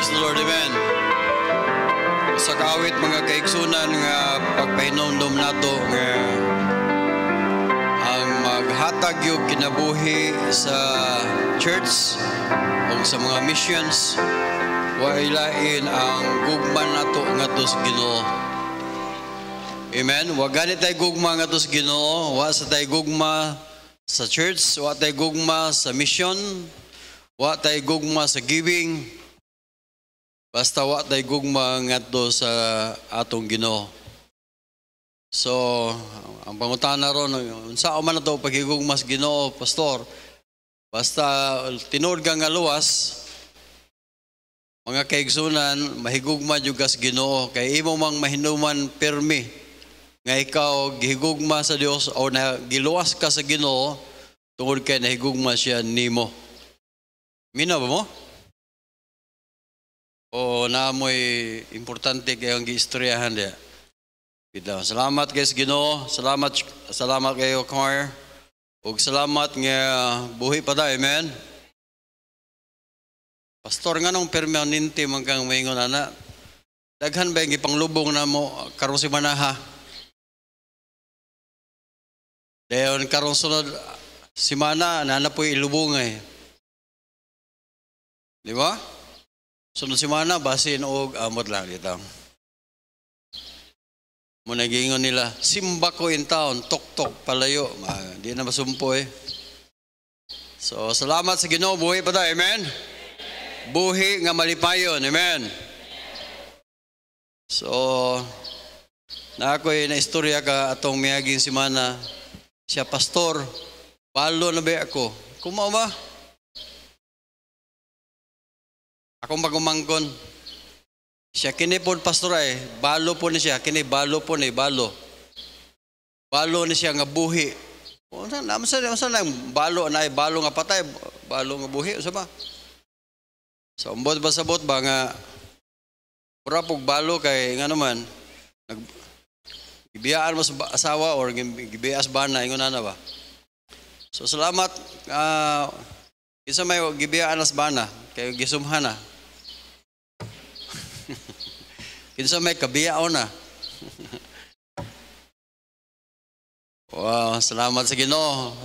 Praise the Lord, amen. Sa kaawit mga kaigsunan nga pagpahinomdom nato nga ang maghatag yung kinabuhi sa church o sa mga missions, wailain ang gugman nato nga tos Ginoo. Amen. Wa gani tay gugma nga tos Ginoo, wa sa tay gugma sa church, wa tay gugma sa mission, wa tay gugma sa giving. Basta wa tay gugma ngadto sa atong Ginoo. So, ang pangutana ron, unsa man nato pagigugma sa Ginoo, pastor? Basta tinuod ka nga luwas, mga kaigsunan, mahigugma jud sa Ginoo kay imo mang mahinuman permi nga ikaw gihigugma sa Dios o na giluwas ka sa Ginoo tungod kay nahigugma siya nimo. Minaw ba mo? O naamoy importante kayong giistoryahan diya. Salamat kay Ginoo, salamat kayo choir, ug salamat nga buhi pa ta, amen. Pastor nganong permanente man kang maingon ana? Daghan ba yung ipanglubong na mo karong si manaha? Dayon karong sunod simana na po ilubong eh. Di ba? Sunod simana, basin og amot lang dito. Muna gingon nila, simba ko in town, tok-tok, palayo. Di na masumpo eh. So, salamat sa Ginoo, buhi pa tayo, amen? Buhi nga malipayon, amen? So, na ako'y naistorya ka atong miyaging simana, siya pastor, balo na ba ako? Kumao ba? Akong pagumangkon, siya kini po pastor ay, balo po ni siya, kini balo po ni balo. Balo ni siya nga buhi. Masa lang balo na balo nga patay, balo nga buhi, usa ba? So, umbot ba sabot ba nga, pura pog balo kay, nga naman, gibiyaan mo sa asawa or gibiyas ba na, ingon na ba? So, salamat, isa may gibiyaan as ba na, kay gisumhan na. Kinsa may kabiyaon na. Wow, salamat sa Ginoo.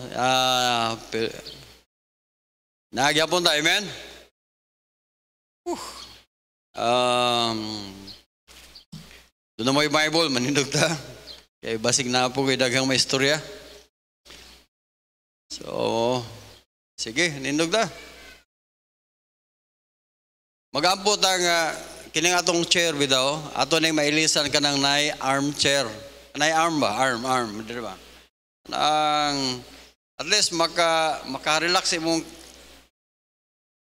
Nagyapon ta, amen? Doon na mo yung Bible, manindog ta. Kaya basig na po kay daghang may istorya. So, sige, nindog ta. Mag-ampo ta nga, kining atong chair bitaw, ato nang mailisan ka ng nay armchair. Nay arm ba? Arm, di ba? At least maka-relax imong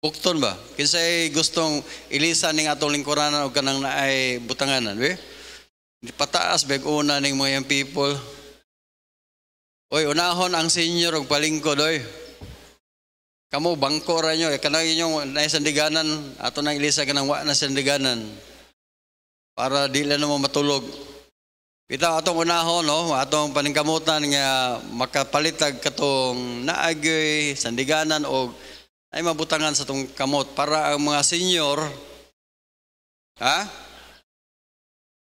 bukton ba? Kinsay gustong ilisan ning atong lingkuranan o kanang naay butanganan, we? Di pataas beg una ning mga young people. Oy, unahon ang senior og palingkod, oy. Kamu bangko ra nyo, kanang inyong naisandiganan, ato nang ilisa ka ng wa na sandiganan para di lang naman matulog. Bitaw atong unahon, no? Atong paningkamutan nga makapalitag katong naagyoy, sandiganan o ay mabutangan sa tong kamot para ang mga senior,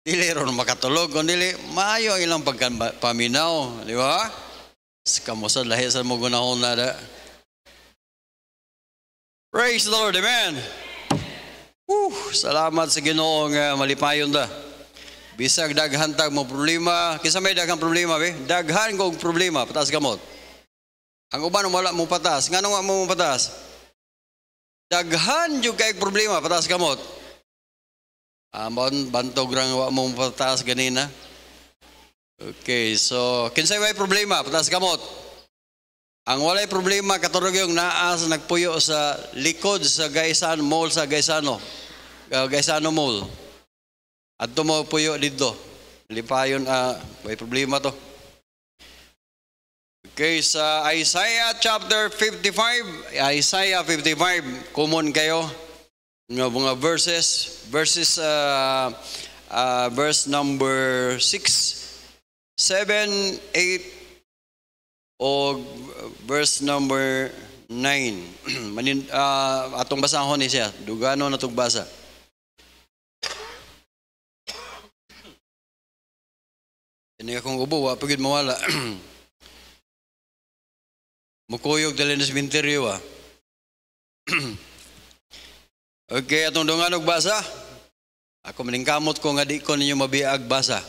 dili ron makatulog, kundi maayo ang ilang pagpaminaw, di ba? Kamusta lahi sa mo gunahon na da. Praise the Lord, amen. Salamat sa Ginoo nga malipayon da. Bisag daghan tag mo problema, kinsa may daghang problema be? Daghan kog problema patas gamot. Ang uban wala mo patas, nganong wa mo patas? Daghan jud kay problema patas gamot. Amon bantog rang wa mo patas ganina. Okay, so kinsa may problema patas gamot? Ang walay problema katurog yung naas nagpuyo sa likod sa Gaisan Mall sa Gaisano Mall. Adto mo puyo dito. Lipayon may problema to. Okay, sa Isaiah chapter 55, Isaiah 55, common kayo nga mga verse number 6, 7, 8 o verse number 9. Atong basahon ni siya. Dugano na itong basa. Kini akong ubo, wa pagid mawala. Mukuyog dali na sementeryo ah. Okay, atong dunganog basa. Ako maningkamot ko nga di ko ninyo mabiag basa.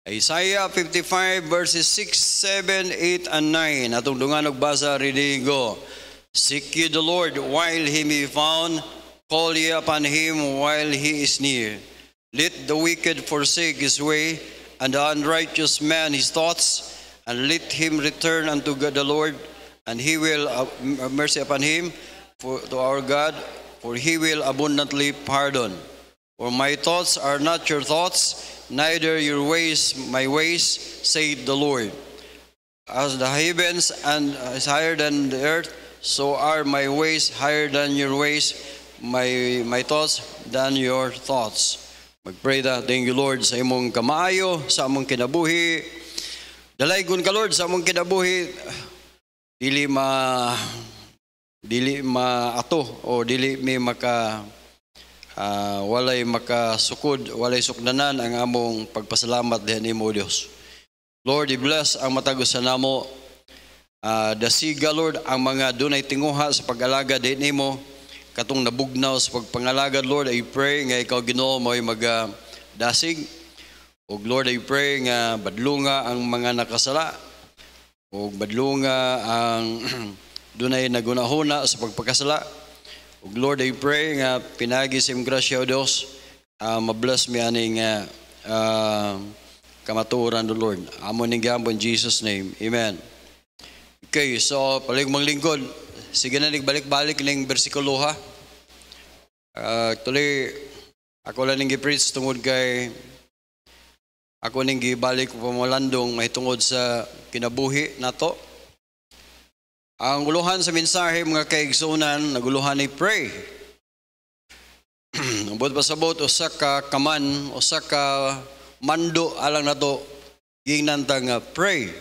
Isaiah 55 verses 6, 7, 8, and 9. Atong dunganog basa, ready, go. Seek ye the Lord while he may be found. Call ye upon him while he is near. Let the wicked forsake his way, and the unrighteous man his thoughts, and let him return unto God the Lord, and he will have mercy upon him, to our God, for he will abundantly pardon. For my thoughts are not your thoughts, neither your ways my ways, saith the Lord. As the heavens and is higher than the earth, so are my ways higher than your ways, my thoughts than your thoughts. Magpray ta. Thank you, Lord, sa imong kamaayo, sa among kinabuhi. Dalaygon ka, Lord, sa among kinabuhi. Dili ato o dili mi maka walay makasukod, walay sukdanan ang among pagpasalamat dihan nimo, Dios. Lord, i-bless ang matagos sa namo. Dasiga, Lord, ang mga dunay tinguha sa pag-alaga dihan nimo. Katong nabugnaw sa pagpangalagad, Lord, I pray nga ikaw, Ginoo, mo'y magdasig. O Lord, I pray nga badlunga ang mga nakasala. O badlunga ang dunay nagunahuna sa pagpakasala. O Lord, I pray nga pinagi sa imong grasya, O Diyos, mabless mi aning kamatuoran, O Lord. Amo ning gambon in Jesus' name. Amen. Okay, so paligmang lingkod. Sige na, nagbalik-balik ng bersikulo ha. Actually, ako lang nang gi-preach tungod kay ako nang gibalik pamalandong may tungod sa kinabuhi nato. Ang uluhan sa mensahe mga kaigsunan, naguluhan ni pray. Ubod pasabot usa ka kaman, usa ka mando alang nato ginantang pray.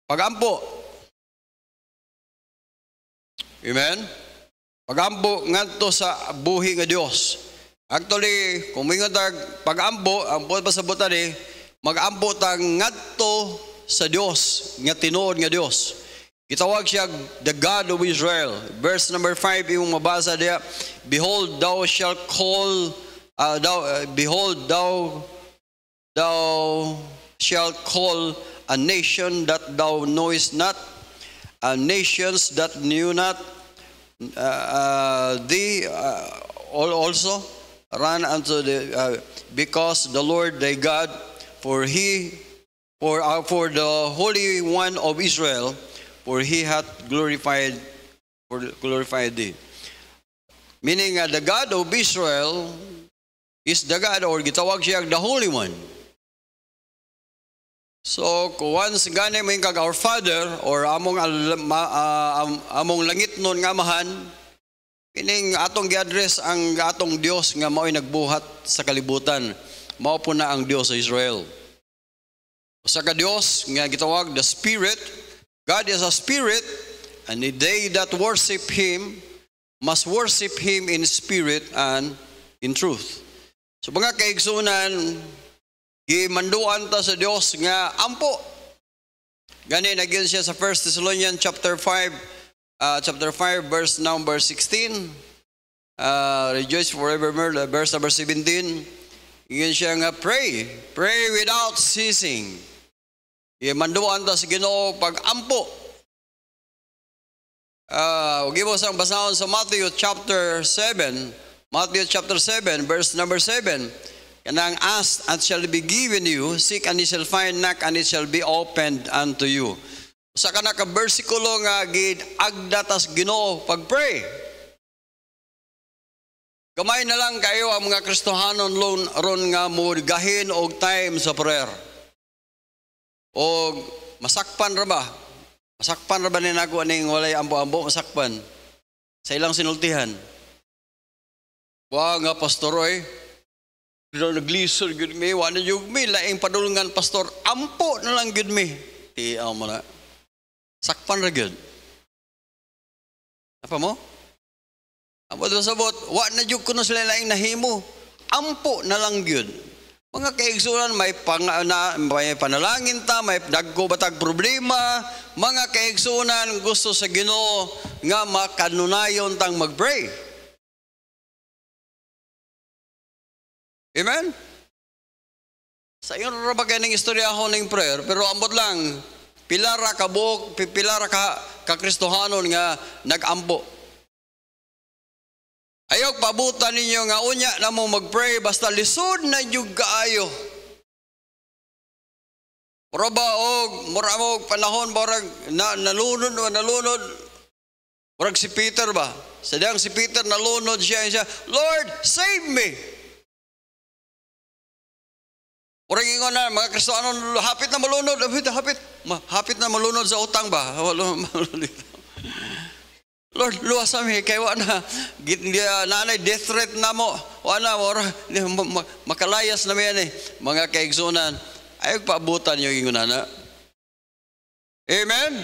Pagampo. Amen? Pagampo ngadto sa buhi nga Dios. Actually, kung may pagampo, ang buot pasabutan magampo ta ngadto sa Dios, nga tinuod nga Dios. Gitawag siya the God of Israel. Verse number 5 yung mabasa diya, behold thou shalt call behold thou shalt call a nation that thou knowest not, nations that knew not, thee also run unto the because the Lord thy God, for the Holy One of Israel, for he hath glorified thee. Meaning the God of Israel is the God, or gitawag siya the Holy One. So, kung once gani mo yung kag our Father, or among langit nun nga mahan, pining atong gi-address ang atong Dios nga mao'y nagbuhat sa kalibutan. Mao po na ang Dios sa Israel. Usa ka Dios nga gitawag the Spirit. God is a Spirit, and they that worship Him must worship Him in spirit and in truth. So mga kaigsunan, gimanduan ta sa Dios nga ampo. Gani nagyan siya sa 1 Thessalonians chapter 5 verse number 16. Rejoice forevermore, verse number 17. Iyan siya nga pray without ceasing. Gimanduan ta sa Ginoo pag ampo. Gibo sang basahon sa Matthew chapter 7 verse number 7. Kanang ask and shall be given you, seek and you shall find, knock and it shall be opened unto you. Sa kana ka bersikulo nga gid-agda tas Ginoo pag-pray. Gamay na lang kayo ang mga Kristohanon ron nga mugahin og time sa prayer. O masakpan ra ba? Masakpan ra ba ni nago ning walay ambo-ambo masakpan sa ilang sinultihan? Wa nga pastor oy. Naglisod gud mi, wa na jud mi laing padulungan pastor. Ampo na lang gud mi. Tiaw mo na. Sakpan ra gud. Apa mo? Ampo sabot, wa na jud kuno sila laing nahimo. ampo na lang yun. Mga kaigsunan, may panalangin ta, may dagko batag problema, mga kaigsunan gusto sa Ginoo nga makanunayon tang mag-pray. Amen? Sa iyon rabagay ng istorya ako ng prayer, pero ambot lang, pilara ka buok, pilara ka Kristohanon nga nag-ampo. Ayok pabutan ninyo nga unya na mo mag-pray basta lisod na yung kaayo. Mura ba o panahon barag nalunod. Murag si Peter ba? Sadang si Peter nalunod siya, Lord, save me. Murag ingon na mga Kristiyano hapit na malunod, hapit na malunod sa utang ba? Lord, luwas kami, kaya na, nanay, death threat na mo, makalayas na yan mga kaigsunan, ay paabutan yung ingunana. Amen?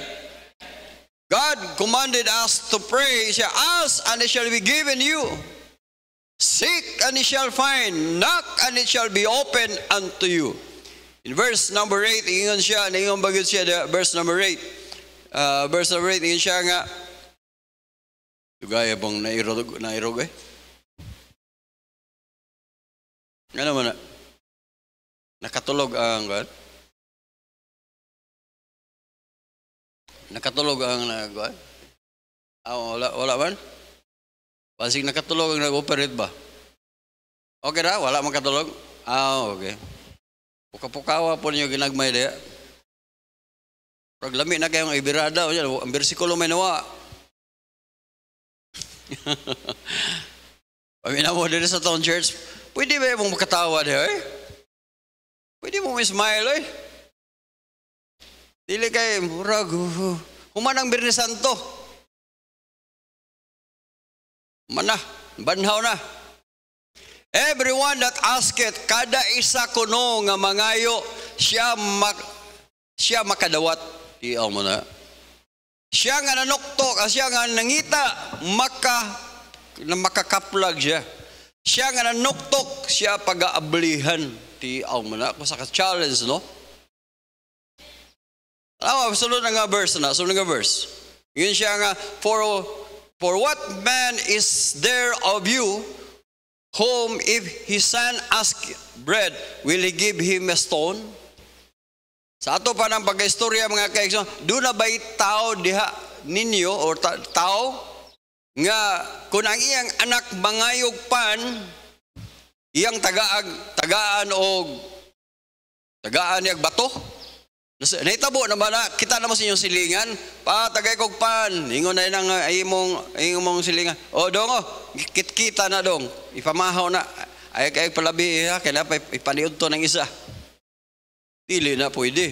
God commanded us to pray, siya, ask and it shall be given you, seek and it shall find, knock and it shall be opened unto you. In verse number 8, ingon siya, ingon bagid siya, verse number 8, ingon siya nga, gaya bang nairog eh? Ano man na? Nakatulog ang God? Nakatulog ang God? Wala man? Basig nakatulog ang nag-operate ba? Okay na? Wala makatulog? Okay. Puka-pukawa po ninyo ginagmay diya. Paglami na kayong ibirada, ang bersikulo may nawa. Pamina mo din sa town church, pwede ba mong makatawa diya eh? Pwede mo smile eh? Dili kay murag, humanang Birnes Santo. Mana, banhaw na. Everyone that asketh, kada isa kuno nga mangayo, siya makadawat. Iyaw mo na. Siya nga nanuktok, siya nga nangita, makakaplag siya. Siya nga nanuktok, siya pag-aablihan. Iyaw mo na. Kung sa ka-challenge, no? Sunod nga verse na. Sunod nga verse. Yun siya nga, For what man is there of you, whom if his son ask bread, will he give him a stone? Sa ato pa ng pagka-istorya mga kaigsoon, doon na ba'y tao diha ninyo, o tao, nga kung ang iyang anak mangayog pan, iyang tagaan niyag bato? Naitabo na ba na, kita naman sa inyong silingan, tagay kog pan, ingon na yun ang imong silingan. Dongo, kita na dong, ipamahaw na, ay palabi, kaya ipaniod to ng isa. Dili na pwede.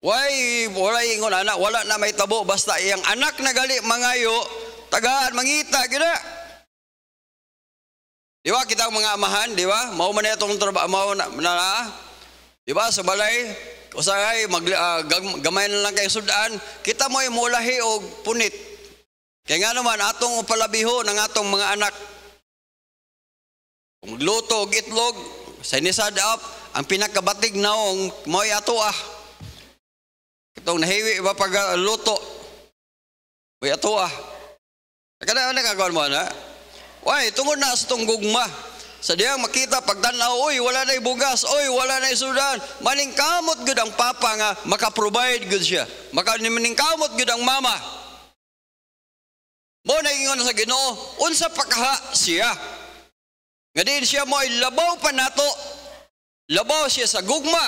Wala ingon anak, wala na may tabo, basta iyang anak na gali, mangayo, tagaan, mangita, gina. Di ba, kita ang mga amahan, di ba? Mao man itong trabaho, di ba, sa balay, usay gamay na lang kayo sudan, kita mo yung mulahi o punit. Kaya nga naman, atong palabiho ng atong mga anak. Kung magluto o itlog, sinisad up, ang pinakabatig naong mo'y ato Itong nahiwi ba pag luto, mo'y ato Kada nagagawa mo na? Tungod na sa itong gugma. Sa diyang makita pagtanaw, wala na bugas, wala na sudan. Maningkamot gud ang papa nga maka-provide gud siya. Maningkamot gud ang mama. Mo na ingon sa Ginoo, unsa pakaha siya. Nga din siya mo ay labaw pa nato. Labaw siya sa gugma.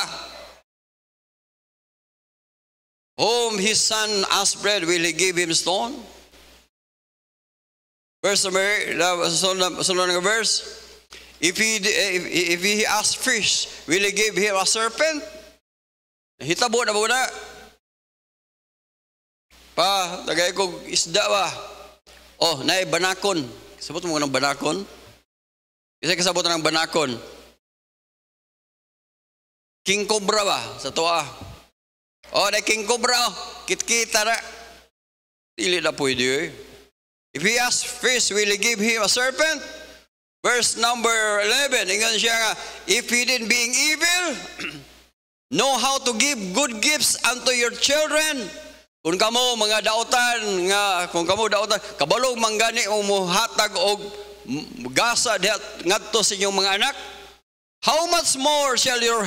Whom his son asked bread, will he give him stone? Verse ng verse. If he asks fish, will he give him a serpent? Hitabo na muna. Tagay ko isda ba? Naay banakon. Sabot mo ng banakon? Kasi kasabot ng banakon. King Cobra ba? Sa tuwa. Naay King Cobra. Kit-kita na. Dili na pwede If he asks fish, will he give him a serpent? verse number 11, ingon siya nga, if hidden being evil, know how to give good gifts unto your children. Kung kamo mga dautan nga, kung kamo dautan, kabalog manggani o muhatag og gasa ngadto sa inyong mga anak, how much more shall your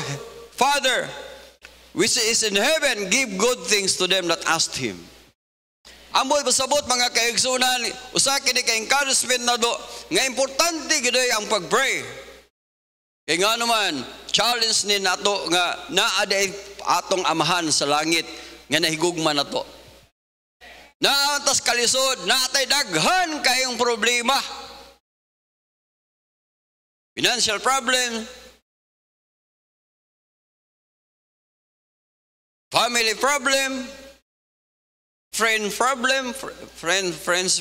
Father which is in heaven give good things to them that ask Him. Amboy pasabot mga kaigsunan, usa kini ka encouragement na do nga importante gid ang pag-pray. Kay nga naman challenge ni nato nga naa day atong amahan sa langit nga nahigugma nato. Naatas kalisod, natay daghan kayong problema. Financial problem, family problem, friends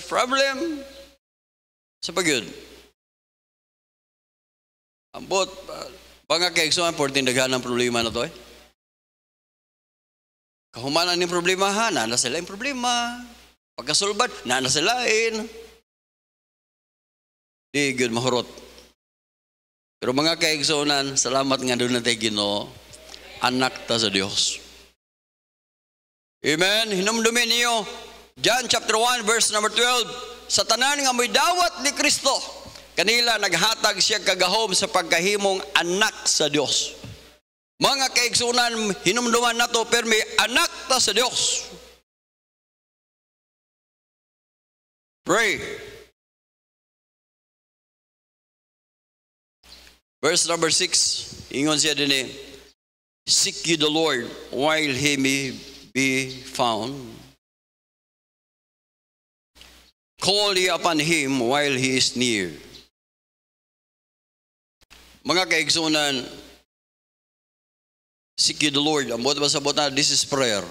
problem. Sa pagyud. Ambot, mga kaigsunan, porting daghan ang problema na to Kahumanan ng problema ha, na sila yung problema. Pagkasulbad, na silain. Di good mahurot. Pero mga kaigsunan, salamat nga doon natin Ginoo, anak ta sa Dios. Amen. Hinumdumin niyo John chapter 1 verse number 12. Sa tanan nga mo'y dawat ni Kristo, kanila naghatag siya kagahom sa pagkahimong anak sa Dios. Mga kaigsunan, hinumduman nato pero may anak ta sa Dios. Pray. Verse number 6, ingon siya din seek ye the Lord while He may be found. Call ye upon Him while He is near. Mga kaigsunan, seek ye the Lord. Ang sabot na, this is prayer.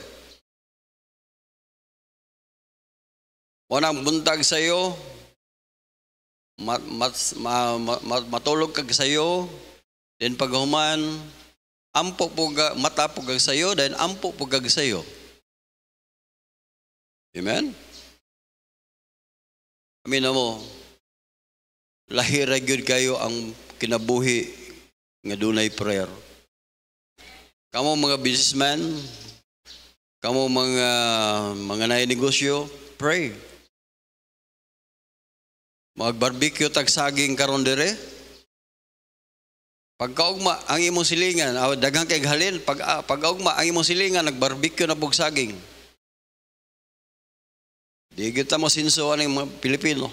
Wanang buntag sa iyo, matulog kag sa iyo, then paghuman, ampo pugag mata pugag sa iyo, then ampo pugag sa iyo. Amen. Amin mo. Lahira gyud kayo ang kinabuhi nga dunay prayer. Kamo mga businessman, kamo mga nainegosyo, pray. Mag-barbecue tag saging karon dire. Pagkaugma ang imong silingan, daghang kay halin, pag-augma ang imong silingan nag-barbecue na bug saging. Di kita mo sinsuan ng mga Pilipino.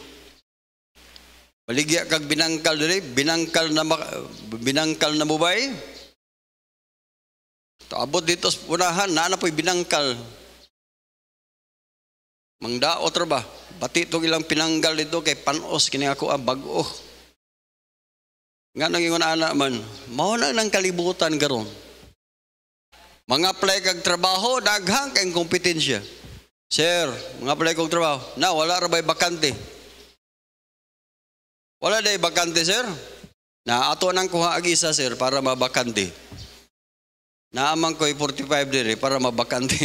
Baligya kag binangkal dire, binangkal na mubay. Taabot dito sa punahan, na po'y binangkal. Mangdaot ra ba? Bati itong ilang pinanggal dito kay panos kini ako bago. Nga nang ingon ana man, mao na nang kalibutan karon. Mga apply kag trabaho, daghang kay kompetensya. Sir, mga apply kog trabaho, na wala ra bay bakante. Wala day bakante, sir. Na ato nang kuha ag isa, sir, para mabakante. Naamang ko'y 45 dire para mabakante.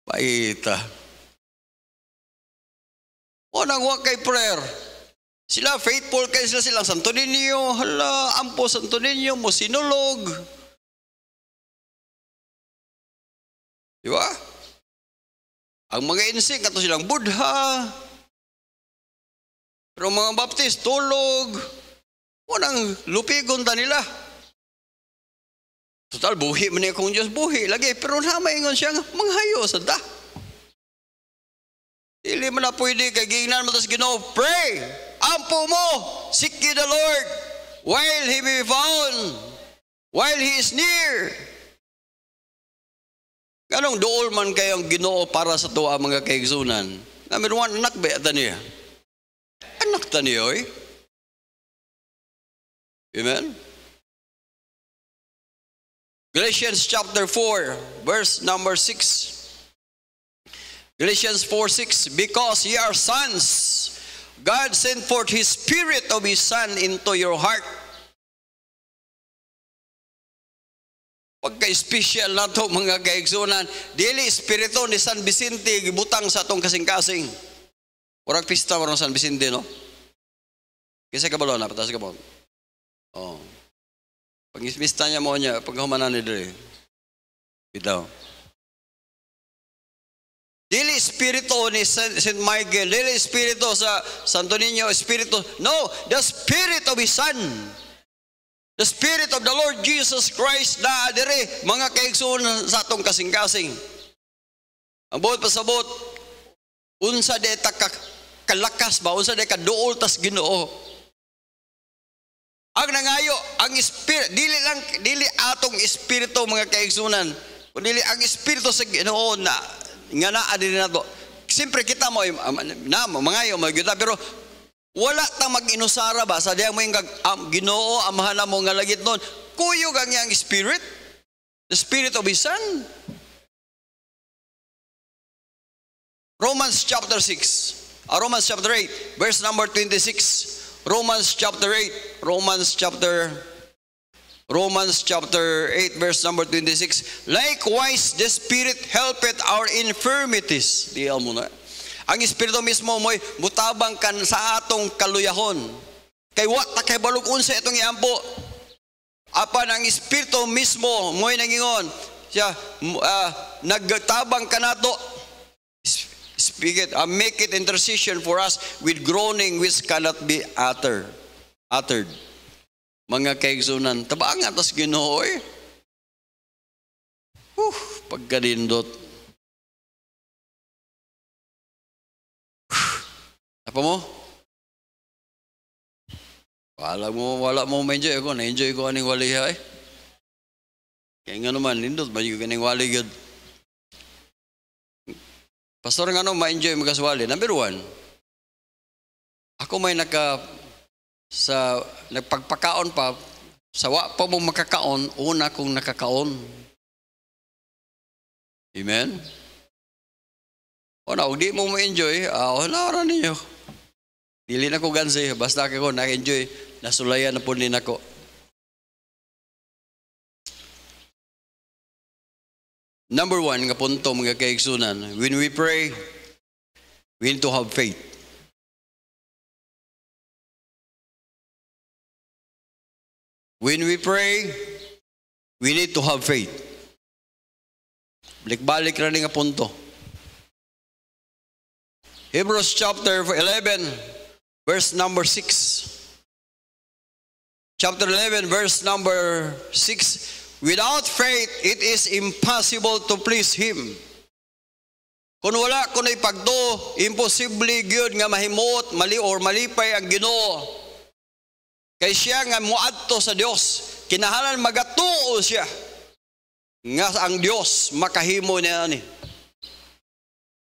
Paita. O nang wa kay prayer. Sila faithful kay sila Santo Niño. Hala, ampo Santo Niño mo sinulog. Di ba? Ang mga insik ato silang Buddha. Pero mga Baptist tulog. O nang lupigon ta nila. Total, buhi man akong Diyos, buhi lagi. Pero namaingon siya nga, manghayo sa da. Dili man na pwede kay gingnan mo tas Ginoo, pray. Ampo mo, seek ye the Lord while He be found, while He is near. Ganong dool man kayong Ginoo para sa tuwa mga kaigsunan. Number one, anak ba ata niya? Anak ta niya, oy. Amen? Galatians chapter 4, verse number 6. Galatians 4:6. Because ye are sons, God sent forth His Spirit of His Son into your heart. Pagka-special na ito mga kaigsunan, dili espiritu ni San Vicente gibutang sa atong kasing-kasing. Urag pista mo ng San Vicente, no? Kasi kabalo na, patas kabalo. Oh. Pag ismista niya mo niya, pag humanan ni diri. Bitaw. Dili espiritu ni Saint Michael, dili espiritu sa Santo Niño, espiritu. No, the spirit of His Son. The spirit of the Lord Jesus Christ na diri mga kaigsoon sa atong kasing-kasing. Ang buot pasabot, unsa de ta kalakas ba, unsa de kaduol tas Ginoo. Ang nangayo, ang spirit, dili atong espiritu mga kaigsunan, kundi ang espiritu sa Ginoo na nga naa din nato. Siyempre kita mo mangayo magyuta, pero wala tang mag-inusara ba sa diyang mo yung Ginoo amahan mo nga lagit nun. Kuyog ang iyang spirit, the spirit of His Son. Romans chapter 6, Romans chapter 8, verse number 26. Romans chapter 8, Romans chapter 8, verse number 26. Likewise, the Spirit helpeth our infirmities. Diyan mo na. Ang Espiritu mismo mo'y mutabang kan sa atong kaluyahon. Kay wat ta kay balug unsa itong iampo. Apan ang Espiritu mismo mo'y nangingon siya nagtabang kanato. Speak it, make it intercession for us with groaning which cannot be uttered. Mga kaigsunan, tabangan tas Ginoo eh. Pagkadindot. Apa mo? Wala mo ma-enjoy ako. Na-enjoy ko aning wali ha eh. Kaya nga naman, lindot ba yung kaning wali yun? Pastor nga no, ma-enjoy magkaswali. Number 1, ako may nagpagpakaon pa, sawa pa mo makakaon, una kong nakakaon. Amen? O na, di mo ma-enjoy, naoran ninyo. Dili na ko gansi, basta ako na-enjoy, nasulayan na po din ako. Number 1, nga punto mga kaigsunan, when we pray, we need to have faith. When we pray, we need to have faith. Balik-balik na nga punto. Hebrews chapter 11, verse number 6. Chapter 11, verse number 6. Without faith, it is impossible to please Him. Kung wala kuno'y pagdo, imposible gyud nga mahimot, mali or malipay ang Ginoo. Kay siya nga muadto sa Dios, kinahanglan magatuo siya nga ang Dios makahimo niya ni.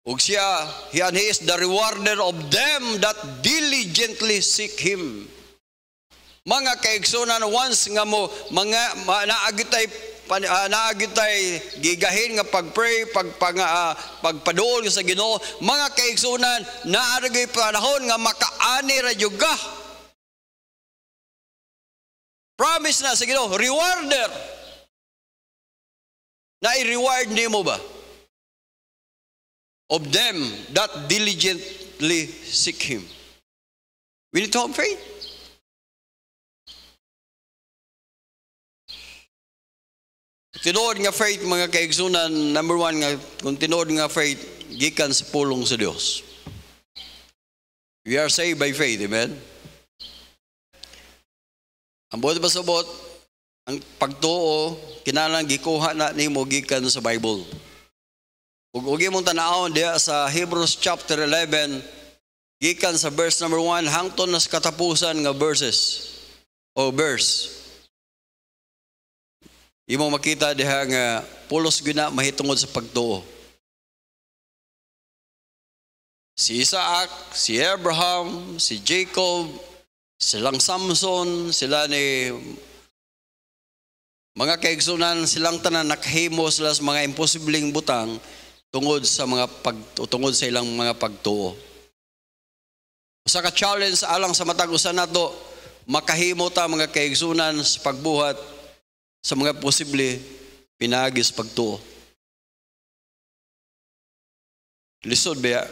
Ug siya, he is the rewarder of them that diligently seek Him. Mga kaigsunan, once nga mo mga naagitay gigahin nga pagpray, pagpaduol sa Ginoo, mga kaigsunan, naaragay panahon nga makaani ra jud ka. Promise na sa Ginoo, rewarder. Na i-reward nimo ba? Of them that diligently seek Him. We need to have faith. Tinuod nga faith mga kaigsunan, number 1 nga, kung tinuod nga faith, gikan sa pulong sa Dios. We are saved by faith, amen? Ang buot pasabot, ang pagtuo, kinahanglan gikuha na nimo gikan sa Bible. Ug mong tanawon diha sa Hebrews chapter 11, gikan sa verse number 1 hangtod na sa katapusan nga verses o verse. Imo makita diha nga pulos gina mahitungod sa pagtuo. Si Isaac, si Abraham, si Jacob, silang Samson, sila ni mga kaigsunan, silang tanan nakahimo sila sa mga imposibleng butang tungod sa ilang mga pagtuo. Usa ka challenge alang sa matag usa nato, makahimo ta mga kaigsunan sa pagbuhat sa mga posible pinagis pagtuo. Lisod ba?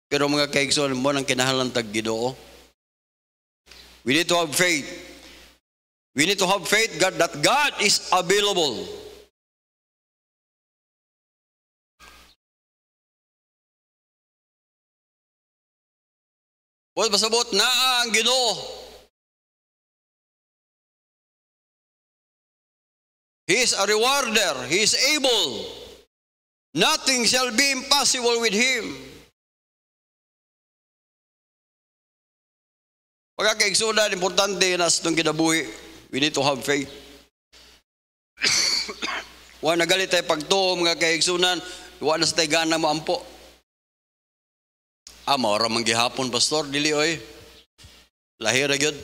Pero mga kaigsunan mo nang kinahanglan tag Ginoo. We need to have faith. We need to have faith that God is available. Huwag pasabot na ang Ginoo. He is a rewarder. He is able. Nothing shall be impossible with Him. Pagkakaigsunan, importante na sa itong kinabuhi. We need to have faith. Huwag nagalit tayo pagto, mga kaigsunan. Huwag na sa tayo gana mo ampo. Maura manggihapon, pastor. Dili, oy. Lahira yun.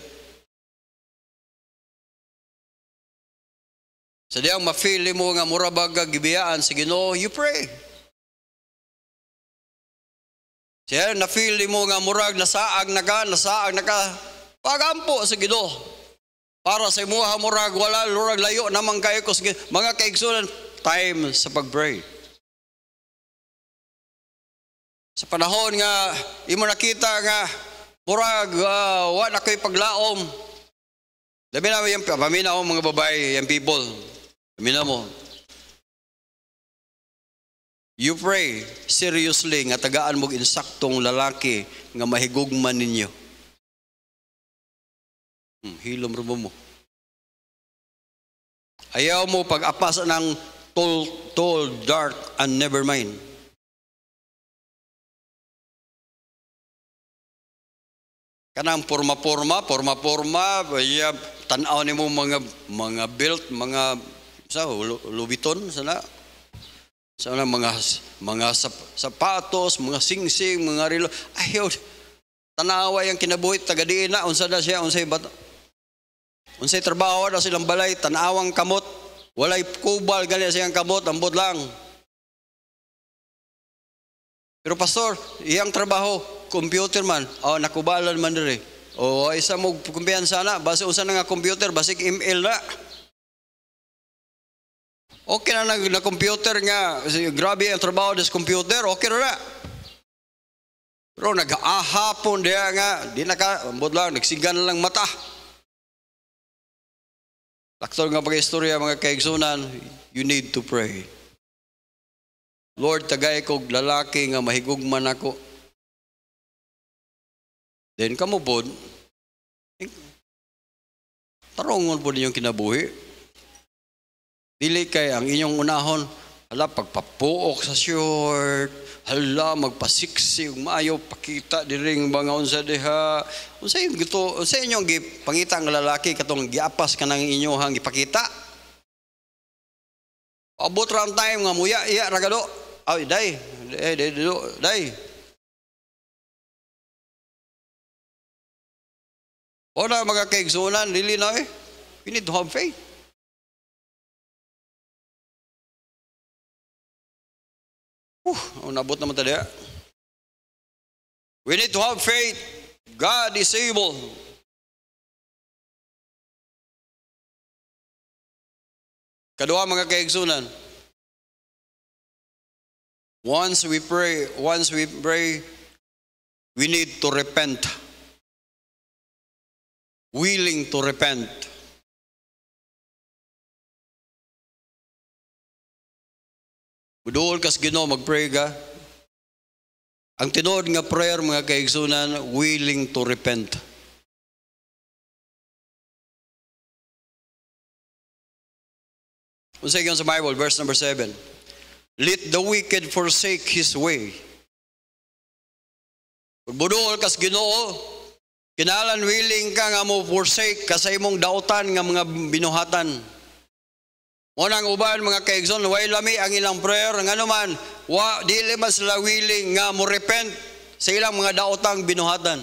Sa diyang ma-feel mo nga mura baga gibiyaan sa Ginoo, you pray. Siya na-feel mo nga murag nasaag na ka, pagampo sa Ginoo. Para sa imuha murag wala lurag layo namang kayo ko mga kaigsunan, time sa pag-pray. Sa panahon nga imo nakita nga murag wala ko'y paglaom. Labi na yung paminaw mga babae, yung people. Paminaw mo. You pray seriously nga tagaan mo insaktong lalaki nga mahigugman ninyo. Hilom rumo mo. Ayaw mo pag-apasa ng tall, dark, and never mind. Kanang porma-porma, tanaw ni mo mga belt, mga lubiton, sana mga sapatos, mga singsing, mga relo. Ayaw, tanawa yung kinabuhi, tagadiin na, unsa na siya, unsay trabaho na silang balay, tanawang kamot, walay kubal, gali siyang kamot, ambot lang. Pero pastor, iyang trabaho, computer man, nakubalan man diri. Isa mo kumpiyansa na, base unsa na nga computer, basig email na. Okay na computer nga, grabe ang trabaho des computer, okay na. Pero nag-ahapon diya nga, di na ka, ambot lang, nagsigan lang mata. Laktor nga pag-istorya mga kaigsunan, you need to pray. Lord, tagay kog lalaki nga mahigugman ako. Then kamo pod, tarongon po ninyong kinabuhi. Dili kay ang inyong unahon, hala pagpapuok sa short, hala magpasiksi, maayo pakita diring mga unsa diha. Unsa yung gito, unsa inyong gipangita ang lalaki katong giapas ka ng inyong ipakita. Abot ra ang time nga muya iya ragado. Ay day. Ona mga kaigsunan, dili na eh. We need to have faith. Nabot naman tayo. We need to have faith. God is able. Kadua mga kaigsunan. Once we pray, we need to repent. Willing to repent. Buduol kas Ginoo mag-pray ka. Ang tinuod nga prayer mga kaigsunan, willing to repent. Unsa gyud sa Bible, verse number 7. Let the wicked forsake his way. Buduol kas Ginoo, kinalan willing ka nga mo forsake ka sa imong dautan nga mga binuhatan. Unang uban mga kaigsoon, way lami ang ilang prayer nga naman, dili man sila willing nga mo repent sa ilang mga daotang binuhatan.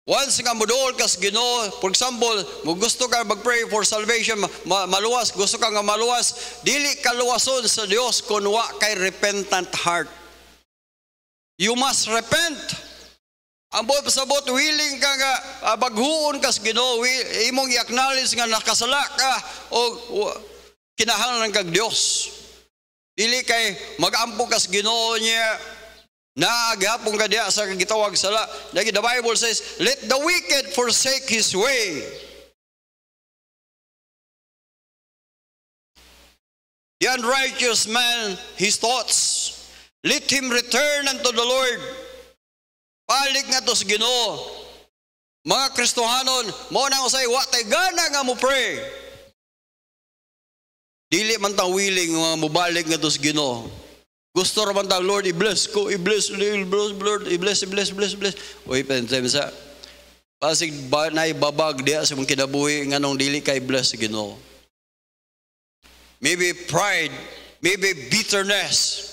Once nga moduol kas Ginoo, for example, mo gusto ka mag-pray for salvation, maluwas, gusto ka nga maluwas, dili ka luwason sa Dios kung wa kay repentant heart. You must repent. Ang buot pasabot, willing ka nga baghuon kas Ginoo, imong i-acknowledge nga nakasala ka o kinahanglan kag Dios. Dili kay mag-ampo kas Ginoo niya, Naagihapon ka diya sa gitawag sala. The Bible says, let the wicked forsake his way. The unrighteous man, his thoughts. Let him return unto the Lord. Palig nga to sa Ginoo. Mga Kristohanon, mo nang usay, wa tay gana nga mo pray. Dili man ta willing nga mobalik nga to sa Ginoo. Gusto ra man ta, Lord, i-bless ko, i-bless, Lord, i-bless. Uy, pentay sa pasig nay babag diya sa mong kinabuhi nganong dili kay bless sa Ginoo. Maybe pride, maybe bitterness.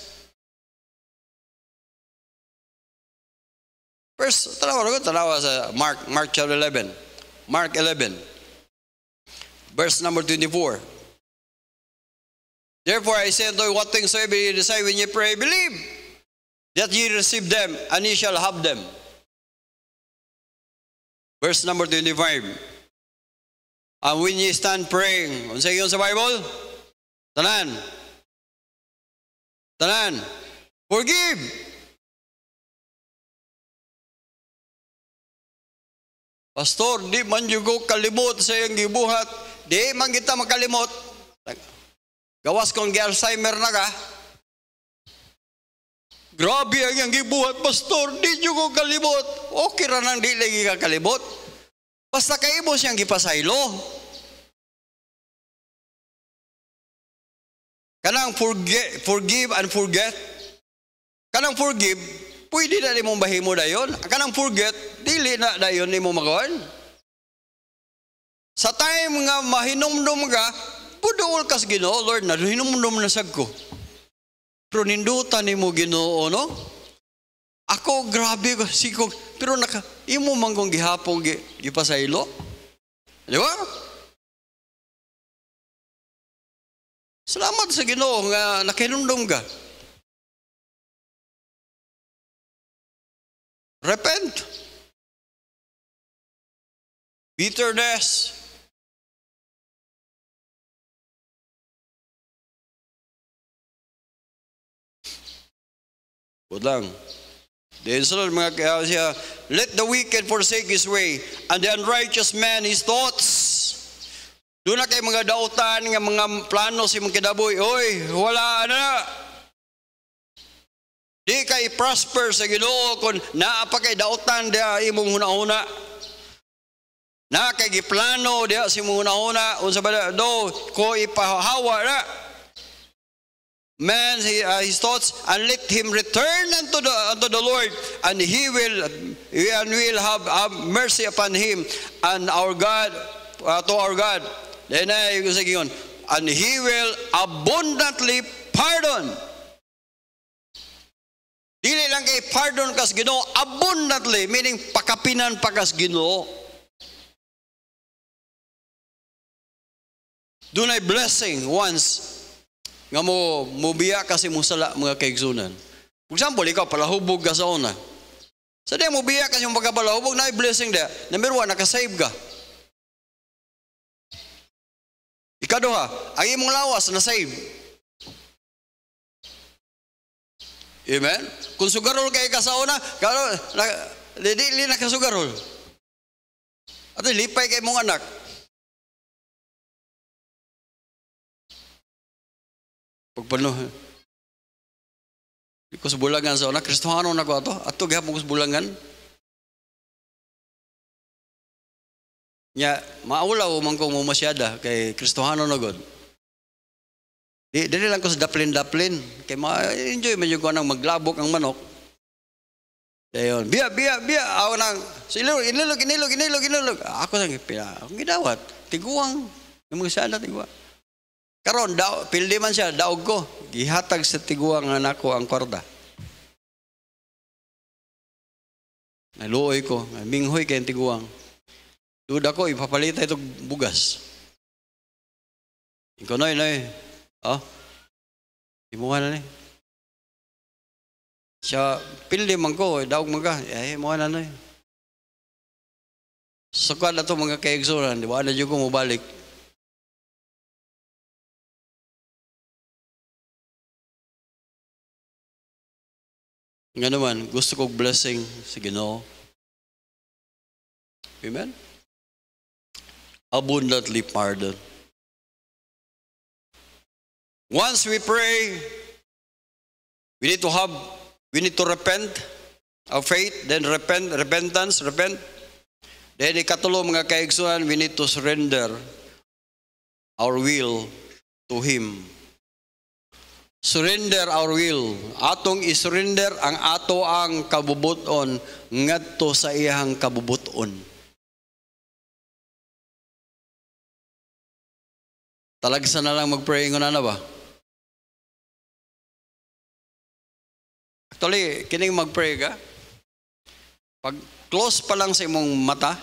First, tanawa sa Mark chapter 11. Mark 11, verse number 24. Therefore I say unto you, what things soever ye desire when ye pray, believe that ye receive them, and ye shall have them. Verse number 25. And when ye stand praying, unsay yun sa Bible? Tanan. Forgive. Pastor, di man yugo kalimot sa iyang gibuhat. Di man kita makalimot. Gawas kong Alzheimer na ka. Grabe ang iyang gibuhat, Pastor. Di yugo kalimot. Okay ra nang di lagi ka kalimot. Basta kaimo siyang gipasaylo. Kanang forgive and forget. Kanang forgive, pwede na mong bahimo dayon. Kanang forget, dili na dayon ni mo magawan. Sa time nga mahinumdum ka, puduol ka sa Ginoo, Lord, na hinumdum na sag ko. Pero nindutan ni mo Ginoo, no? Ako, grabe ko, sikog. Pero imo man kong gihapong gipasaylo. Di ba? Salamat sa Ginoo nga nakinumdum ka. Repent. Bitterness. Budang. Then sunod mga kaya siya, let the wicked forsake his way, and the unrighteous man his thoughts. Doon na kayo mga dautan, nga mga plano si mong kinabuhi, oy, wala na. Di kay prosper sa Ginoo kung naapa kay dautan dia imong hunahuna. Na kay giplano dia si mong hunahuna unsa ba do ko ipahawa na. Man his thoughts, and let him return unto the Lord, and he will have mercy upon him, and our God to our God. Then and he will abundantly pardon. Dili lang kay pardon kas Ginoo, abundantly, meaning pakapinan pa kas Ginoo. Dunay blessing once nga mo biya kasi mo sala mga kaigsunan. For example, ikaw palahubog ka sa una. Sa di mo biya kasi yung pagkapalahubog, na blessing dia. Number 1, nakasave ka. Ikaduha, ang imong lawas na save. Amen? Kung sugarol kayo ka sa una, dili na ka sugarol. At lipay kay mong anak. Pagpano, di ko sa bulangan sa una, Kristohano na ko ato, ato gihapon ko sa bulangan. Nya, maulaw man ko mo masyada, kay Kristohano na god. Dili lang ko sa daplin-daplin, kay ma-enjoy man yung ko nang maglabok ang manok. Dayon, biya, ako nang, inilog. Ako sang akong gidawat, tiguang, yung mga sana tiguang. Karon pildi man siya, daog ko. Gihatag sa tiguang anak ko ang kwarta. Naluoy ko, minghoy kay tiguang. Duda ko, ipapalita itong bugas. Ikaw noy. Oh, imuha na ni. Siya, pildi man ko, daog maga. Imuha na noy. Sukad na ito mga kaigsunan, di ba? Ano dyan ko mabalik. Nga naman, gusto kong blessing sa Ginoo. Amen? Abundantly pardon. Once we pray, we need to repent of faith, then repentance. Then ikatulo mga kaigsuhan, we need to surrender our will to Him. Surrender our will. Atong isurrender ang ato ang kabubuton ngadto sa iyang kabubuton. Talagsa na lang mag-pray na ba? Actually, kining mag-pray ka, pag close pa lang sa imong mata,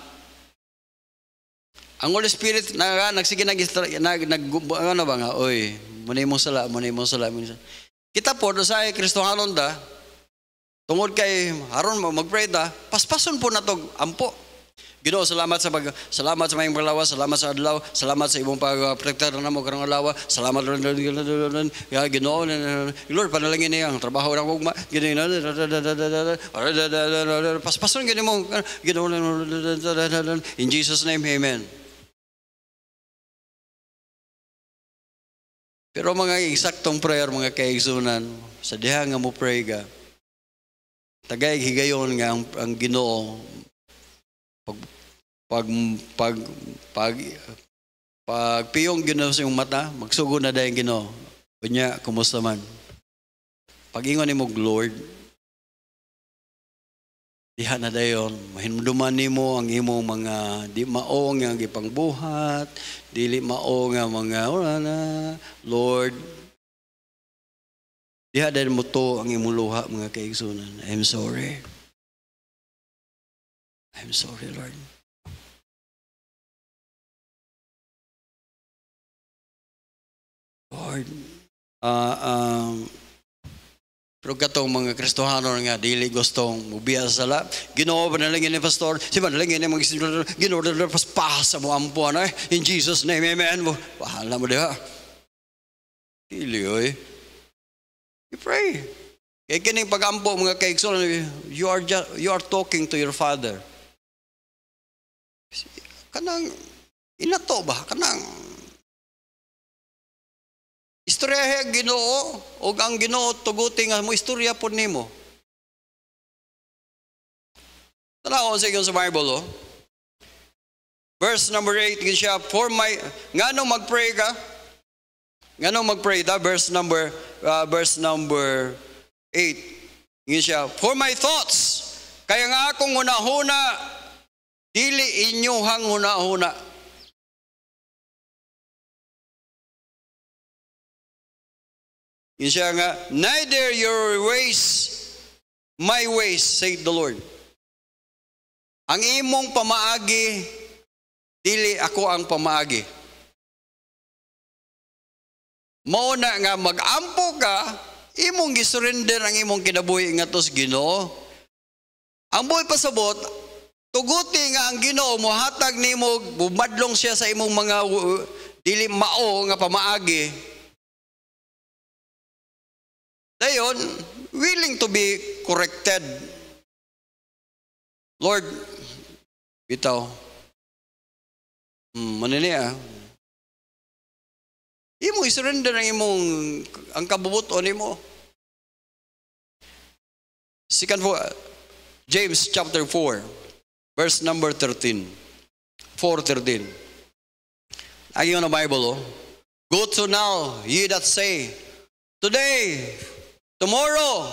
ang Holy Spirit nagsige ano ba nga, oy, muna mo sala. Kita po, sa Kristohanon da, tungod kay, haron mag-pray da, paspason po na to, ampo. Ginoo, salamat sa mayong paglawas, salamat sa adlaw, salamat sa imong pag-protektar na mo karong adlaw, salamat Ginoo, Lord, panalangin niya ang trabaho ng ugma, paspason mo, Ginoo, in Jesus' name, amen. Pero mga eksaktong prayer, mga kaigsunan, sa diha nga mo pray ka, tagay higayon nga ang Ginoo, pag piyong Ginoo sa iyong mata, magsugo na dahil Ginoo. Kunya, kumusta man? Pag-ingon ni mo, Lord, diha na dayon, mahinduman ni mo ang imong mga di mao nga gipangbuhat, dili mao nga mga Lord, diha dahil mo to ang imong luha, mga kaigsunan. I'm sorry. I'm sorry, Lord. Lord, pero katong mga Kristohano nga dili gustong mubiya sa sala, Ginoo panalangin ni pastor, si panalangin ni mga Ginoo paspasa mo ampuan in Jesus name, amen. Bahala mo diha. Dili oy. You pray. Kaya kining pagampo mga kaigsunan, you are talking to your Father. Kanang inato ba? Kanang istoryahe Ginoo, o ang Ginoo tuguti nga mo, istorya po nimo. Tanawon sa sa Bible, verse number 8, siya, nganong mag-pray ka? Nganong mag-pray ta? Verse number 8, siya, for my thoughts, kaya nga akong hunahuna, dili inyuhang hunahuna. Yun siya nga, neither your ways, my ways, said the Lord. Ang imong pamaagi, dili ako ang pamaagi. Mauna nga mag-ampo ka, imong gisurrender ang imong kinabuhi nga tos Ginoo. Ang buhay pasabot, tuguti nga ang Ginoo mo, hatag nimo, bumadlong siya sa imong mga dili mao nga pamaagi. Dayon, willing to be corrected. Lord, bitaw, maniniya, imo isurrender ang kabubuton nimo. James chapter 4, verse number 13. 4:13. Ayun ang Bible, Go to now, ye that say, today, tomorrow,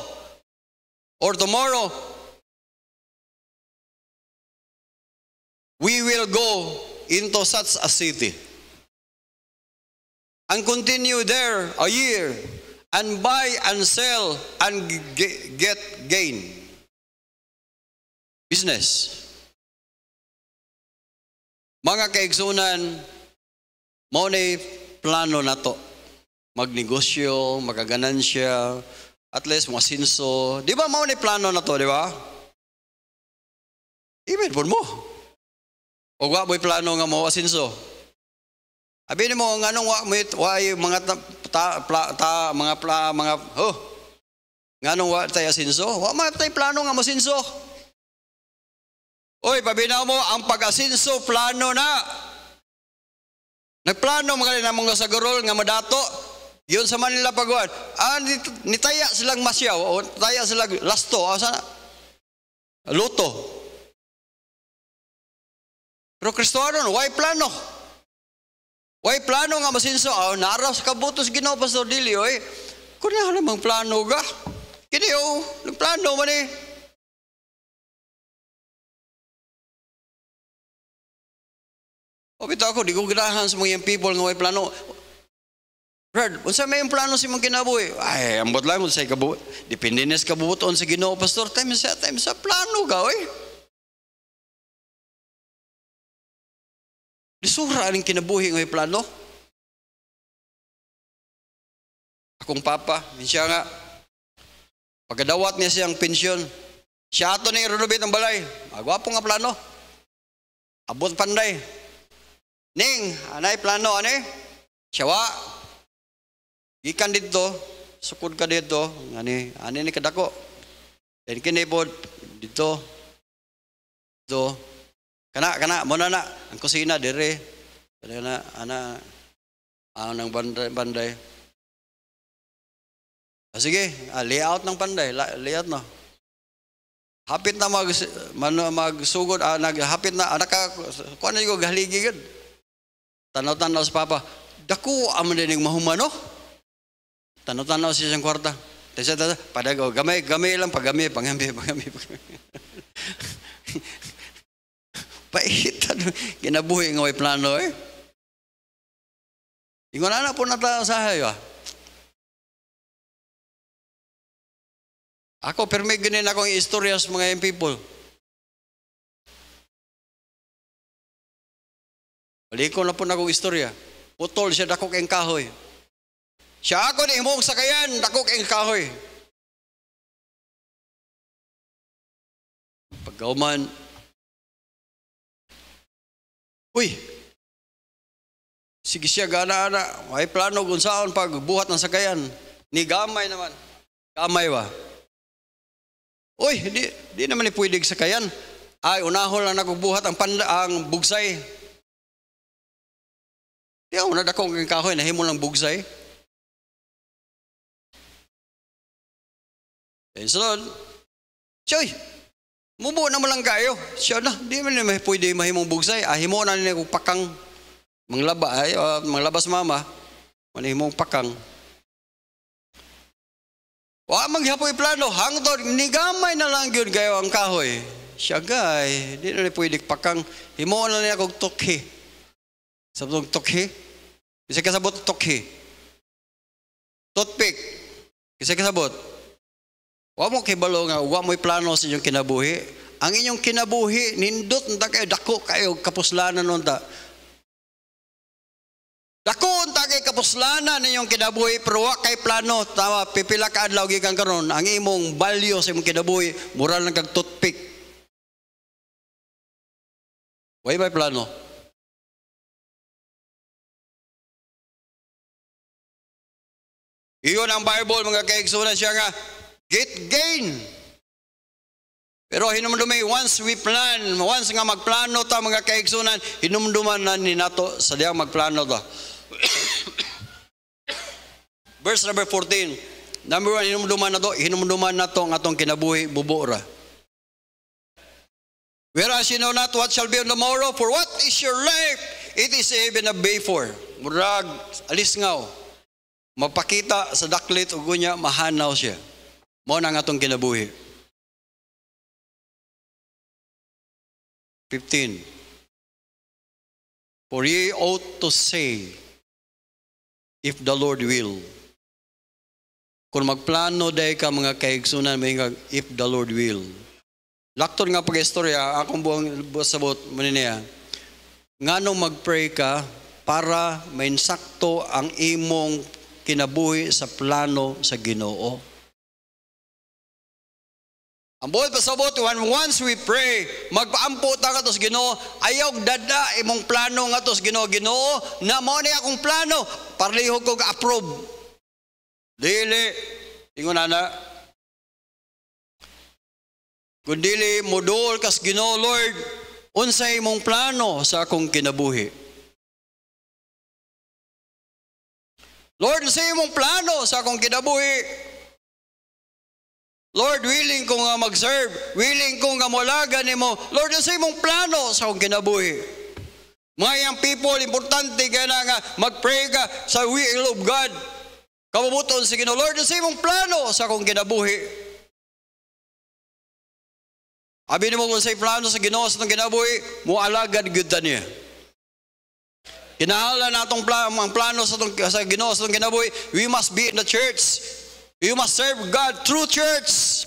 we will go into such a city and continue there a year and buy and sell and get gain. Business. Mga kaigsunan, mao na plano na to. Magnegosyo, magaganansya, at least masinso. Di ba mao ni plano na to, di ba? Even po mo. O wa mo'y plano nga mo asinso. Abi mo nganong wa mo mga Nganong wa tayo asinso? Wa man tayo plano nga masinso. Oy, pabinaw mo, ang pag-asinso, plano na. Nagplano mga na mga sagurol nga madato. Yun sa Manila Paguan. Nitaya silang masyaw o taya silang lasto. Sana? Luto. Pero Kristohanon, why plano? Why plano nga masinso? Naaraw sa kabutos Ginoo Pastor Dili, oy. Kunya namang plano ga. Kini nagplano man eh. O bitaw ako, di ko ganahan sa mga people nga may plano. Brad, unsa may yung plano si mong kinabuhi? Ay, ambot lang mo sa kabuhi. Depende na sa kabubuton sa Ginoo Pastor. Time sa plano ka, oy. Disura ang kinabuhi nga may plano. Akong papa, siya nga, pagkadawat niya siyang pensyon, siya ato na i-renovate ang balay. Magwapo nga plano. Abot panday. Ning, anay plano, anay? Siyawa. Gikan dito, sukod ka dito, ani ni kadako. Then kini po, dito. Kana, muna na, ang kusina, dire. Kana, nang banday. Sige, layout ng panday, layout no. Hapit na magsugod, hapit na, kuha na yung gahaligi yun. Tanaw-tanaw sa papa, dako aman din yung mahumano. Tanaw-tanaw siya siyang kwarta. Padago, gamay lang, pagami. Paitan, kinabuhi nga may plano eh. Ingon na po nata sa hayo ah. Ako, pero may ganin akong istorya sa mga young people. Balikon na po na akong istorya. Putol siya dakok ang kahoy. Siya ako ni imong sakayan, dakok ang kahoy. Pagkauman, uy, sige siya gana-ana, may plano kung saan pagbuhat ng sakayan. Ni gamay naman. Gamay ba? Uy, di naman pwedeng sakayan. Ay, unahol lang nagbuhat ang bugsay. Di ako nadakong ang kahoy, nahimo lang bugsay. And so, Choy, mubo na mo lang kayo. Siya na, di man na pwede mahimong bugsay. Himo na nila kong pakang manglabas mama. Manihimong pakang. Wa maghapoy plano, hangtod, nigamay na lang yun kayo ang kahoy. Siya gay, di na pwede pakang. Himo na nila kong tokhi. Sabtong tokhi? Kasi kasabot tokhi. Toothpick. Kasi kasabot. Wa mo kibalo nga, wa mo'y plano sa inyong kinabuhi. Ang inyong kinabuhi, nindot na kayo, dako kayo, kapuslanan nun ta. Dako unta kay kapuslanan ninyong kinabuhi, pero wa kay plano, tama, pipila ka adlaw gikan karon, ang imong value sa imong kinabuhi, mura lang kag toothpick. Way ba plano? Iyon ang Bible, mga kaigsunan siya nga, get gain. Pero hinumdumay, once we plan, once nga magplano ta mga kaigsunan, hinumduman na ni nato sa diyang magplano ta. Verse number 14. Number 1, hinumduman na to ang atong kinabuhi, bubura. Whereas you know not what shall be on the morrow, for what is your life? It is even a before. Murag, alis ngaw. Mapakita sa daklit o gunya, mahanaw siya. Mo na nga atong kinabuhi. 15. For ye ought to say, if the Lord will. Kung magplano dahi ka mga kaigsunan, may if the Lord will. Lakton nga pag-istorya, akong buong sabot mo niya, nga nung mag-pray ka, para mainsakto ang imong kinabuhi sa plano sa Ginoo. Ang buhay pasabot, once we pray, magpaampo ta ka to sa Ginoo, ayaw dada imong plano nga to sa Ginoo. Ginoo, na mo ni akong plano, parlihog ko ka-approve. Dili, ingon na, Kung dili modul kas Ginoo, Lord, unsay imong plano sa akong kinabuhi? Lord, unsay imong plano sa akong kinabuhi? Lord, willing ko nga mag-serve, willing ko nga mulagan nimo. Lord, unsay imong plano sa akong kinabuhi? Mga young people, importante ka na nga mag-pray ka sa will of God. Kabubuton sa Ginoo, Lord, unsay imong plano sa akong kinabuhi? Abi nimo kung say plano sa Ginoo sa itong kinabuhi, mualagad gyud ta niya. Kinahanglan natong ang plano sa Ginoo sa itong kinabuhi, we must be in the church. We must serve God through church.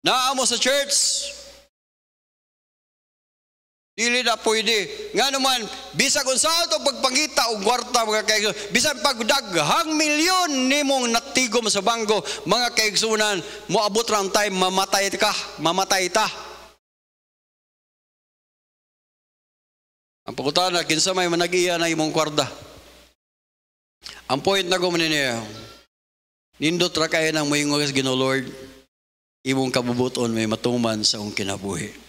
Naamo sa church. Dili na pwede. Nga naman, bisag kung saan ito pagpangita o kwarta, mga kaigsunan, bisag pagdaghang milyon nimong natigom sa bangko, mga kaigsunan, moabot rang time, mamatay ta. Ang pagkutana, kinsa may manag-iya na imong kwarta. Ang point na gumanin niya, nindot ra kayo ng mayong Ginoo, Lord, imong kabubuton may matuman sa akong kinabuhi.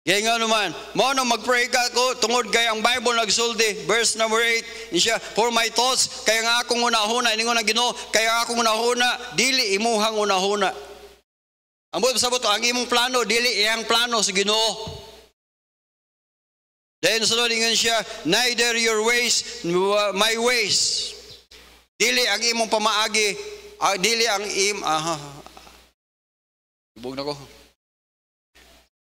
Kaya nga naman, mo na mag-pray ka ko, tungod kay ang Bible nagsulti, verse number 8, siya, for my thoughts, kaya nga akong unahuna, iningon ang Ginoo, kaya akong unahuna, dili imuhang unahuna. Ang buot sabot, ang imong plano, dili iyang plano sa Ginoo. Dahil sunod ingon siya, neither your ways, my ways. Dili ang imong pamaagi, dili ang ibog na ko.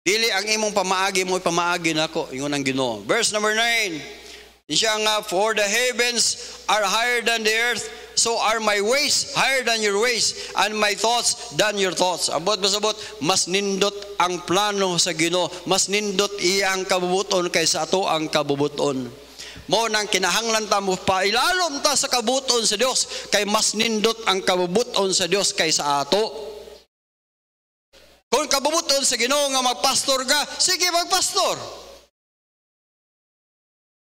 Dili ang imong pamaagi mo pamaagi nako, ingon ang Ginoo. Verse number 9. Siya nga, for the heavens are higher than the earth, so are my ways higher than your ways, and my thoughts than your thoughts. Abot masabot, mas nindot ang plano sa Ginoo, mas nindot iyang kabubuton kaysa ato ang kabubuton. Mo nang kinahanglan ta mo pailalom ta sa kabubuton sa Dios, kay mas nindot ang kabubuton sa Dios kaysa ato. Kung kabubuton sa Ginoo nga magpastor ka, sige magpastor.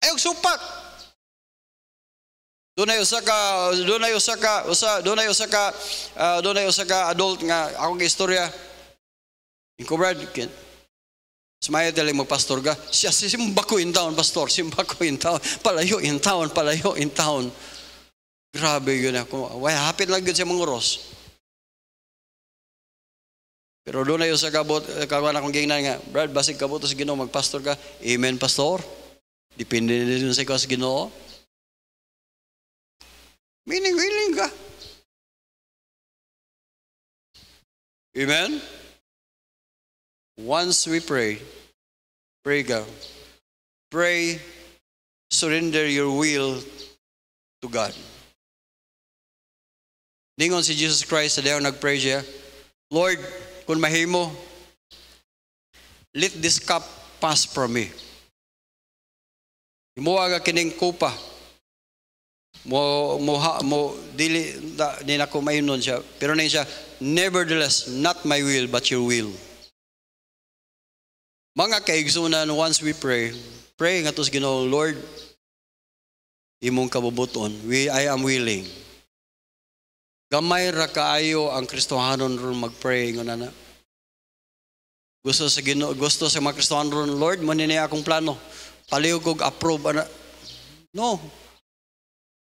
Ayog supak. Dunay usa ka adult nga akong istorya. Incobrad ken. Sumaya dali magpastor ka. Siya simba ko in town, pastor. Simba ko in town. Palayo in town. Grabe yun ako. Way hapit lang gyud sa manguros. Pero doon na yung sa kawan akong gingnan nga, Brad, basig kabot sa Ginoo, magpastor ka. Amen, pastor. Depende din sa ikaw sa Ginoo. Meaning, willing ka. Amen? Once we pray ka. Pray, surrender your will to God. Ningon si Jesus Christ, sa dayang nag-pray siya, Lord, kung mahimo, let this cup pass from me. Imuha ka kining kupa. Dili na ko mainon siya. Pero na siya, nevertheless, not my will, but your will. Mga kaigsunan, once we pray nga to sa Ginoo, Lord, imong kabubuton, I am willing. Gamay ra kaayo ang Kristohanon ron mag-pray ngon ana. Gusto sa mga Kristohanon ron, Lord, mo ni akong plano. Palihog kog approve ana. No.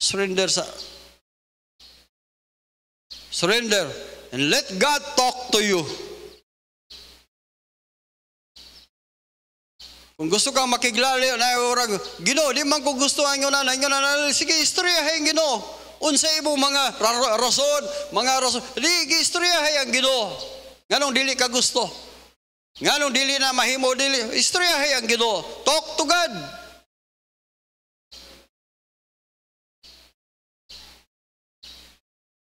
Surrender and let God talk to you. Kung gusto kang makiglali na orang, Ginoo, di man ko gusto ang ingon ana, sige istoryahin Ginoo. Unsa imong mga rason, di istoryahay ang Ginoo. Nganong dili ka gusto? Nganong dili na mahimo dili? Istoryahay ang Ginoo. Talk to God.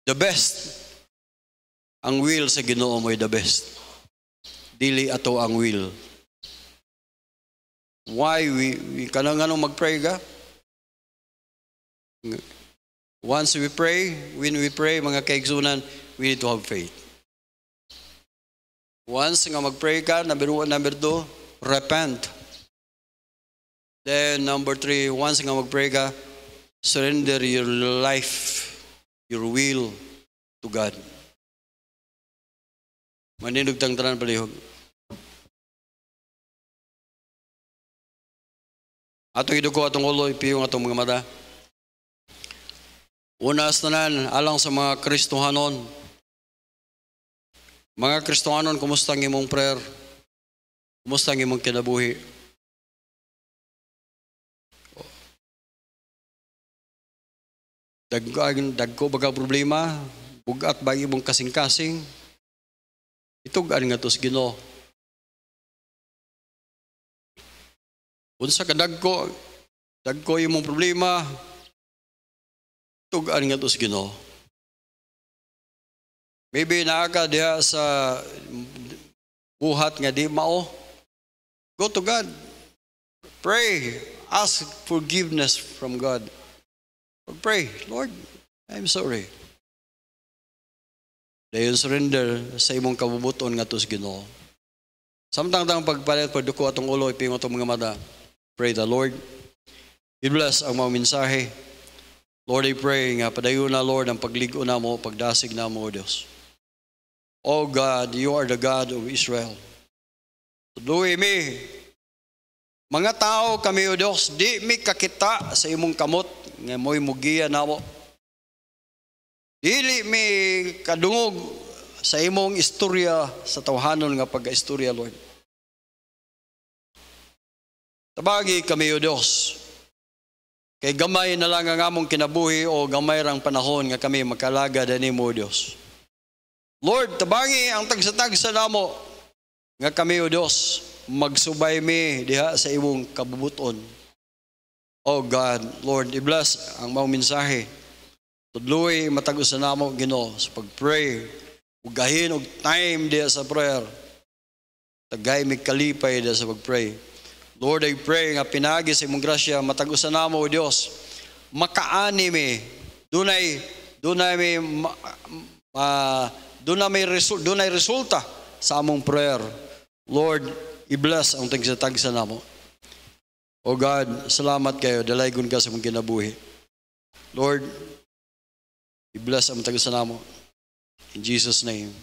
The best. Ang will sa Ginoo mo'y the best. Dili ato ang will. Why we kanang mag-pray ka? Once we pray, when we pray, mga kaigsunan, we need to have faith. Once nga mag-pray ka, number 1, number 2, repent. Then number 3, once nga mag-pray ka, surrender your life, your will to God. Maninugtang tanan palihog. Atong iduko atong ulo, ipiyong atong mga mata. Una sa tanan, alang sa mga Kristohanon. Mga Kristohanon, kumusta ang imong prayer? Kumusta ang imong kinabuhi? Dagko baga problema, bugat ba imong kasing-kasing? Itugan nga tos Ginoo. Unsa ka dagko imong problema, tugan nga tos Ginoo. Maybe naa ka diha sa buhat nga di mao. Go to God. Pray. Ask forgiveness from God. Pray, Lord, I'm sorry. Dayon surrender sa imong kabubuton nga tos Ginoo. Samtang pagpalit pagduko atong ulo, ipingon atong mga mata. Pray the Lord. I-bless ang mga mensahe. Lord, I pray nga padayon na, Lord, ang pagligo na mo, pagdasig na mo, Diyos. Oh God, you are the God of Israel. Tuduhi mi. Mga tao kami, O Diyos, di mi kakita sa imong kamot, nga mo'y mugiya na mo. Dili mi kadungog sa imong istorya sa tawhanon nga pagka-istorya, Lord. Tabagi kami, O Diyos. Kay gamay na lang ang among kinabuhi o gamay rang panahon nga kami makalaga dani mo, Diyos. Lord, tabangi ang tagsatagsa namo nga kami, O Diyos, magsubay mi diha sa imong kabubuton. Oh God, Lord, i-bless ang mga mensahe. Tudloy matag-usa namo, Ginoo, sa pag-pray. Ugahin og time diha sa prayer. Tagay mi kalipay diha sa pag-pray. Lord, I pray nga pinagi sa imong grasya, matag-usa namo, O Dios, makaani mi, dunay resulta sa among prayer. Lord, i-bless ang tagsatagsa namo. O God, salamat kayo, dalaygon ka sa mong kinabuhi. Lord, i-bless ang tagsatagsa namo. In Jesus' name.